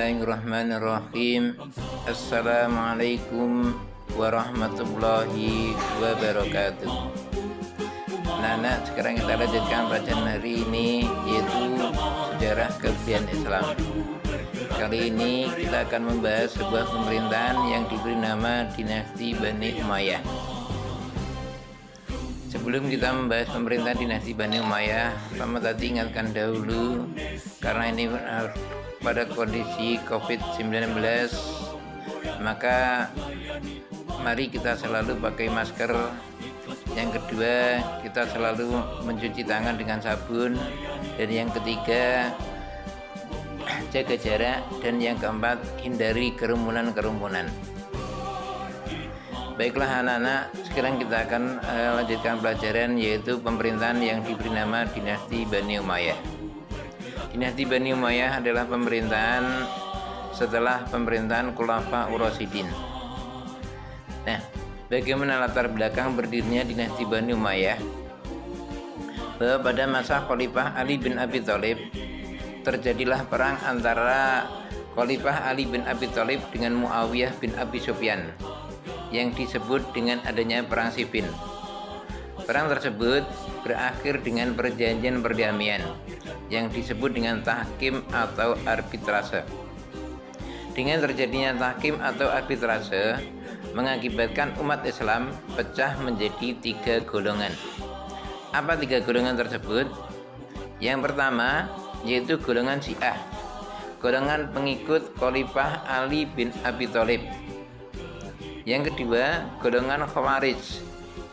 Bismillahirrahmanirrahim. Assalamualaikum warahmatullahi wabarakatuh. Nah, sekarang kita lanjutkan bacaan hari ini, yaitu sejarah kelebihan Islam. Kali ini kita akan membahas sebuah pemerintahan yang diberi nama dinasti Bani Umayyah. Sebelum kita membahas pemerintahan dinasti Bani Umayyah, pertama tadi ingatkan dahulu, karena ini pada kondisi COVID-19, maka mari kita selalu pakai masker. Yang kedua, kita selalu mencuci tangan dengan sabun. Dan yang ketiga, jaga jarak. Dan yang keempat, hindari kerumunan-kerumunan. Baiklah anak-anak, sekarang kita akan lanjutkan pelajaran, yaitu pemerintahan yang diberi nama dinasti Bani Umayyah. Dinasti Bani Umayyah adalah pemerintahan setelah pemerintahan Khulafaur Rasyidin. Nah, bagaimana latar belakang berdirinya dinasti Bani Umayyah? Bahwa pada masa Khalifah Ali bin Abi Thalib terjadilah perang antara Khalifah Ali bin Abi Thalib dengan Muawiyah bin Abi Sufyan, yang disebut dengan adanya perang Siffin. Perang tersebut berakhir dengan perjanjian perdamaian yang disebut dengan tahkim atau arbitrase. Dengan terjadinya tahkim atau arbitrase mengakibatkan umat Islam pecah menjadi 3 golongan. Apa 3 golongan tersebut? Yang pertama yaitu golongan Syiah, golongan pengikut Khalifah Ali bin Abi Thalib. Yang kedua, golongan Khawarij,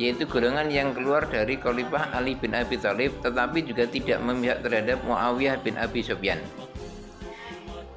yaitu golongan yang keluar dari Khalifah Ali bin Abi Thalib tetapi juga tidak memihak terhadap Muawiyah bin Abi Sufyan.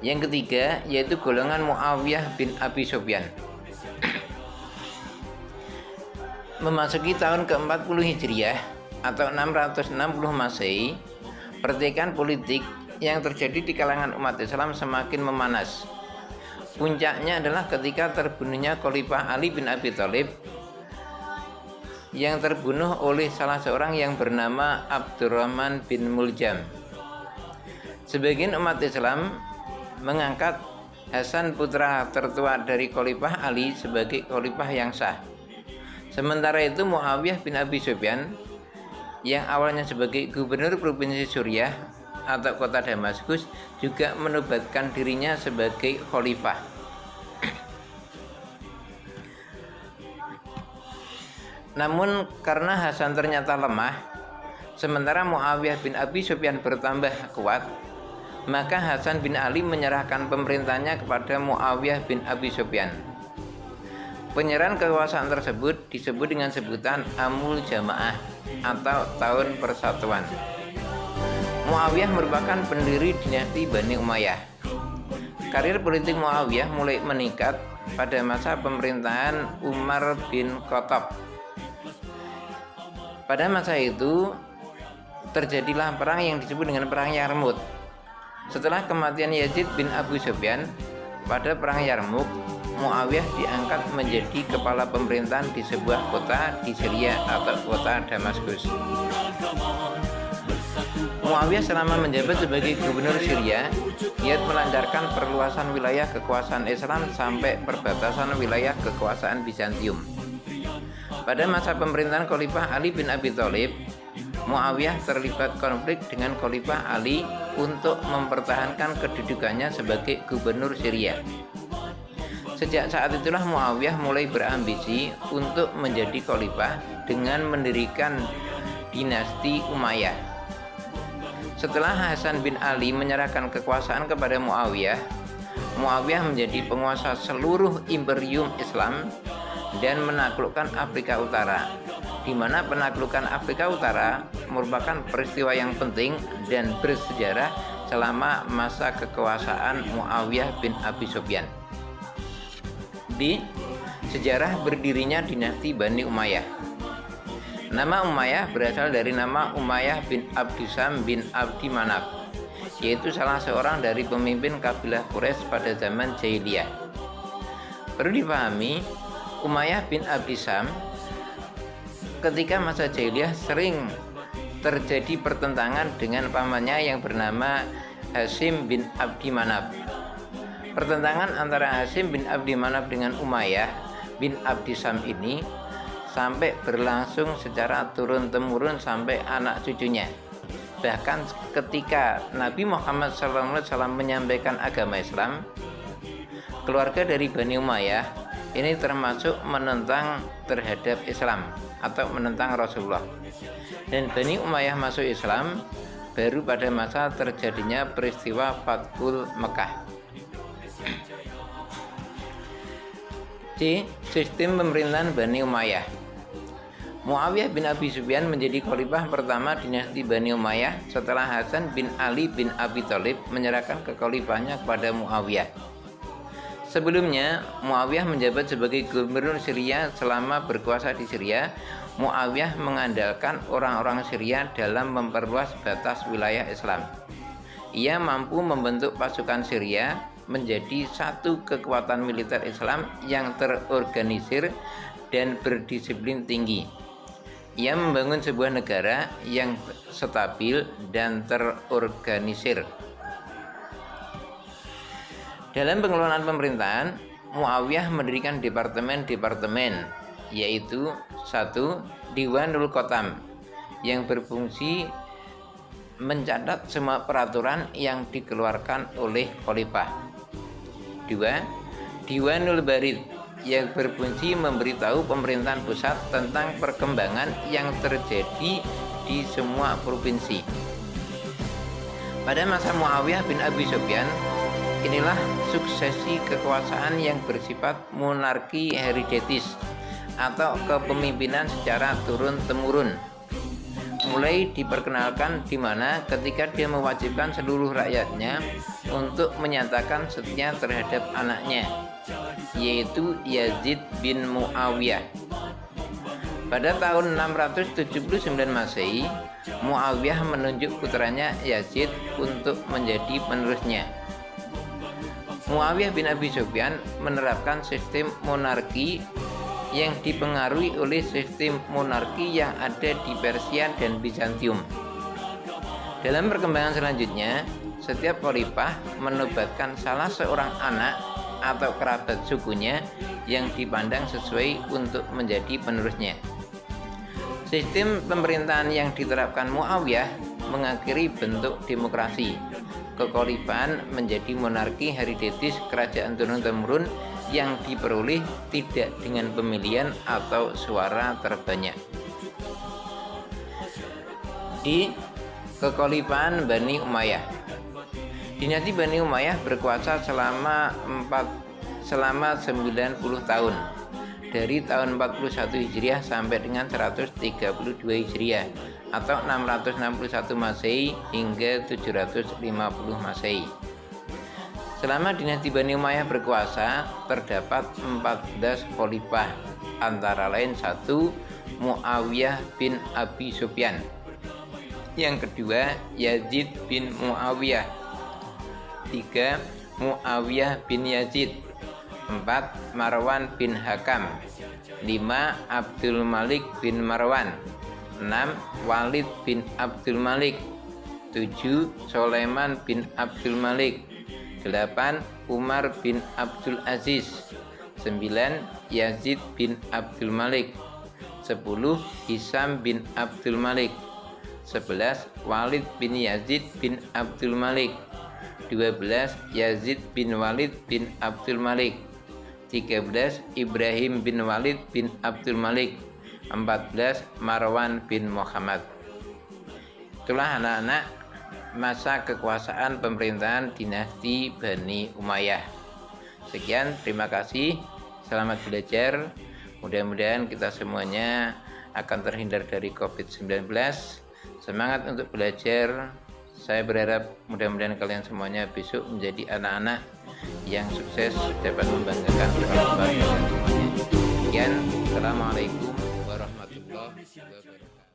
Yang ketiga, yaitu golongan Muawiyah bin Abi Sufyan. Memasuki tahun ke-40 Hijriah atau 660 Masehi, pertikaian politik yang terjadi di kalangan umat Islam semakin memanas. Puncaknya adalah ketika terbunuhnya Khalifah Ali bin Abi Thalib, yang terbunuh oleh salah seorang yang bernama Abdurrahman bin Muljam. Sebagian umat Islam mengangkat Hasan, putra tertua dari Khalifah Ali, sebagai khalifah yang sah. Sementara itu Muawiyah bin Abi Sufyan, yang awalnya sebagai gubernur provinsi Suriah atau kota Damaskus, juga menobatkan dirinya sebagai khalifah. Namun karena Hasan ternyata lemah, sementara Muawiyah bin Abi Sufyan bertambah kuat, maka Hasan bin Ali menyerahkan pemerintahnya kepada Muawiyah bin Abi Sufyan. Penyerahan kekuasaan tersebut disebut dengan sebutan Amul Jamaah atau Tahun Persatuan. Muawiyah merupakan pendiri dinasti Bani Umayyah. Karir politik Muawiyah mulai meningkat pada masa pemerintahan Umar bin Khattab. Pada masa itu terjadilah perang yang disebut dengan Perang Yarmuk. Setelah kematian Yazid bin Abu Sufyan pada Perang Yarmuk, Muawiyah diangkat menjadi kepala pemerintahan di sebuah kota di Syria atau kota Damaskus. Muawiyah selama menjabat sebagai gubernur Syria, giat melancarkan perluasan wilayah kekuasaan Islam sampai perbatasan wilayah kekuasaan Bizantium. Pada masa pemerintahan Khalifah Ali bin Abi Thalib, Muawiyah terlibat konflik dengan Khalifah Ali untuk mempertahankan kedudukannya sebagai gubernur Syria. Sejak saat itulah Muawiyah mulai berambisi untuk menjadi khalifah dengan mendirikan dinasti Umayyah. Setelah Hasan bin Ali menyerahkan kekuasaan kepada Muawiyah, Muawiyah menjadi penguasa seluruh imperium Islam dan menaklukkan Afrika Utara, di mana penaklukan Afrika Utara merupakan peristiwa yang penting dan bersejarah selama masa kekuasaan Muawiyah bin Abi Sufyan. Di sejarah berdirinya dinasti Bani Umayyah. Nama Umayyah berasal dari nama Umayyah bin Abdusam bin Abdi Manaf, yaitu salah seorang dari pemimpin kabilah Quraisy pada zaman Jahiliyah. Perlu dipahami, Umayyah bin Abdusam ketika masa Jahiliyah sering terjadi pertentangan dengan pamannya yang bernama Hasyim bin Abdi Manaf. Pertentangan antara Hasyim bin Abdi Manaf dengan Umayyah bin Abdi Syam ini sampai berlangsung secara turun-temurun sampai anak cucunya. Bahkan ketika Nabi Muhammad SAW menyampaikan agama Islam, keluarga dari Bani Umayyah ini termasuk menentang terhadap Islam atau menentang Rasulullah. Dan Bani Umayyah masuk Islam baru pada masa terjadinya peristiwa Fathul Mekah. C. Sistem pemerintahan Bani Umayyah. Muawiyah bin Abi Sufyan menjadi khalifah pertama dinasti Bani Umayyah setelah Hasan bin Ali bin Abi Thalib menyerahkan kekhalifahnya kepada Muawiyah. Sebelumnya, Muawiyah menjabat sebagai gubernur Syria selama berkuasa di Syria. Muawiyah mengandalkan orang-orang Syria dalam memperluas batas wilayah Islam. Ia mampu membentuk pasukan Syria menjadi satu kekuatan militer Islam yang terorganisir dan berdisiplin tinggi. Ia membangun sebuah negara yang stabil dan terorganisir. Dalam pengelolaan pemerintahan, Muawiyah mendirikan departemen-departemen, yaitu 1. Diwanul Qotam yang berfungsi mencatat semua peraturan yang dikeluarkan oleh khalifah. 2. Diwanul Barid yang berfungsi memberitahu pemerintahan pusat tentang perkembangan yang terjadi di semua provinsi. Pada masa Muawiyah bin Abi Sufyan, inilah suksesi kekuasaan yang bersifat monarki hereditaris atau kepemimpinan secara turun-temurun. Mulai diperkenalkan di mana ketika dia mewajibkan seluruh rakyatnya untuk menyatakan setia terhadap anaknya, yaitu Yazid bin Muawiyah. Pada tahun 679 Masehi, Muawiyah menunjuk putranya Yazid untuk menjadi penerusnya. Muawiyah bin Abi Sufyan menerapkan sistem monarki yang dipengaruhi oleh sistem monarki yang ada di Persia dan Bizantium. Dalam perkembangan selanjutnya, setiap khalifah menobatkan salah seorang anak atau kerabat sukunya yang dipandang sesuai untuk menjadi penerusnya. Sistem pemerintahan yang diterapkan Muawiyah mengakhiri bentuk demokrasi. Kekhalifahan menjadi monarki hereditaris, kerajaan turun-temurun yang diperoleh tidak dengan pemilihan atau suara terbanyak. Di kekhalifahan Bani Umayyah. Dinasti Bani Umayyah berkuasa selama 90 tahun, dari tahun 41 Hijriah sampai dengan 132 Hijriah atau 661 Masehi hingga 750 Masehi. Selama dinasti Bani Umayyah berkuasa, terdapat 14 khalifah, antara lain 1. Muawiyah bin Abi Sufyan. Yang kedua, Yazid bin Muawiyah. 3. Muawiyah bin Yazid. 4. Marwan bin Hakam. 5. Abdul Malik bin Marwan. 6. Walid bin Abdul Malik. 7. Sulaiman bin Abdul Malik. 8. Umar bin Abdul Aziz. 9. Yazid bin Abdul Malik. 10. Hisam bin Abdul Malik. 11. Walid bin Yazid bin Abdul Malik. 12. Yazid bin Walid bin Abdul Malik. 13. Ibrahim bin Walid bin Abdul Malik. 14. Marwan bin Muhammad. Itulah anak-anak masa kekuasaan pemerintahan dinasti Bani Umayyah. Sekian, terima kasih, selamat belajar. Mudah-mudahan kita semuanya akan terhindar dari COVID-19. Semangat untuk belajar. Saya berharap mudah-mudahan kalian semuanya besok menjadi anak-anak yang sukses, dapat membanggakan orang tua dan semuanya. Sekian, assalamualaikum warahmatullahi wabarakatuh.